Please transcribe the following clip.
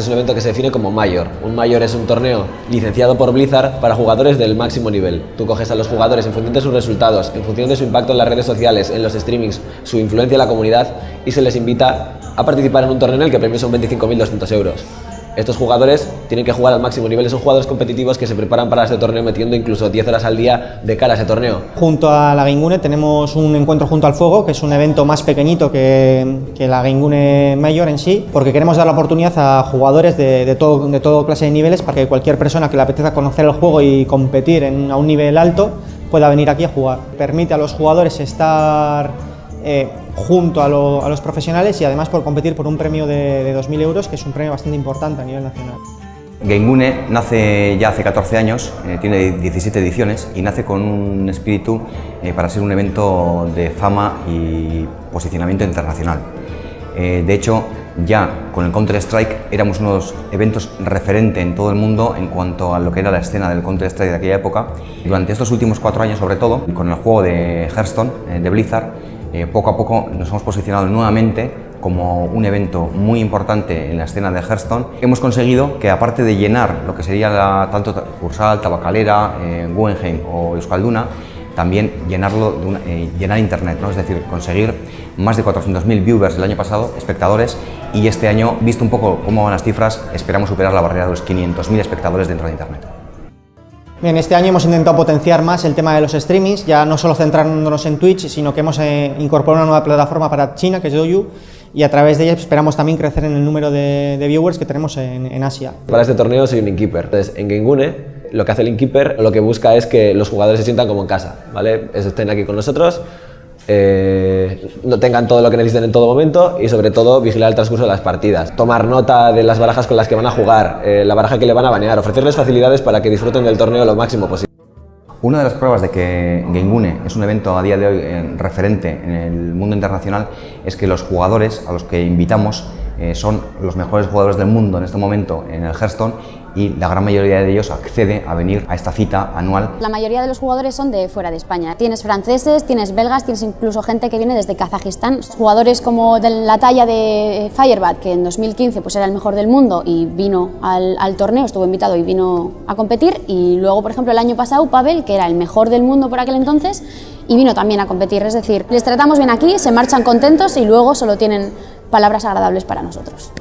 un evento que se define como Major. Un Major es un torneo licenciado por Blizzard para jugadores del máximo nivel. Tú coges a los jugadores en función de sus resultados, en función de su impacto en las redes sociales, en los streamings, su influencia en la comunidad, y se les invita a participar en un torneo en el que el premio son 25.200 euros. Estos jugadores tienen que jugar al máximo nivel, son jugadores competitivos que se preparan para este torneo metiendo incluso 10 horas al día de cara a ese torneo. Junto a la Game tenemos un encuentro junto al fuego, que es un evento más pequeñito que la Game Major en sí, porque queremos dar la oportunidad a jugadores de todo clase de niveles para que cualquier persona que le apetezca conocer el juego y competir a un nivel alto pueda venir aquí a jugar. Permite a los jugadores estar junto a los profesionales y además por competir por un premio de 2.000 euros, que es un premio bastante importante a nivel nacional. Game nace ya hace 14 años, tiene 17 ediciones y nace con un espíritu para ser un evento de fama y posicionamiento internacional. De hecho, ya con el Counter-Strike éramos unos eventos referente en todo el mundo en cuanto a lo que era la escena del Counter-Strike de aquella época. Durante estos últimos 4 años, sobre todo, con el juego de Hearthstone, de Blizzard, poco a poco nos hemos posicionado nuevamente como un evento muy importante en la escena de Hearthstone. Hemos conseguido que, aparte de llenar lo que sería tanto Cursal, Tabacalera, Guggenheim o Euskalduna, también llenar internet, ¿no? Es decir, conseguir más de 400.000 viewers el año pasado, espectadores, y este año, visto un poco cómo van las cifras, esperamos superar la barrera de los 500.000 espectadores dentro de internet. Bien, este año hemos intentado potenciar más el tema de los streamings, ya no solo centrándonos en Twitch, sino que hemos incorporado una nueva plataforma para China, que es Douyu, y a través de ella esperamos también crecer en el número de viewers que tenemos en Asia. Para este torneo soy un innkeeper. Entonces, en Game lo que hace el innkeeper, lo que busca es que los jugadores se sientan como en casa, ¿vale? Estén aquí con nosotros, no tengan todo lo que necesiten en todo momento y sobre todo vigilar el transcurso de las partidas, tomar nota de las barajas con las que van a jugar, la baraja que le van a banear, ofrecerles facilidades para que disfruten del torneo lo máximo posible. Una de las pruebas de que Game es un evento a día de hoy referente en el mundo internacional es que los jugadores a los que invitamos son los mejores jugadores del mundo en este momento en el Hearthstone, y la gran mayoría de ellos accede a venir a esta cita anual. La mayoría de los jugadores son de fuera de España. Tienes franceses, tienes belgas, tienes incluso gente que viene desde Kazajistán. Jugadores como de la talla de Firebat, que en 2015 pues era el mejor del mundo y vino al torneo, estuvo invitado y vino a competir. Y luego, por ejemplo, el año pasado, Pavel, que era el mejor del mundo por aquel entonces, y vino también a competir. Es decir, les tratamos bien aquí, se marchan contentos y luego solo tienen palabras agradables para nosotros.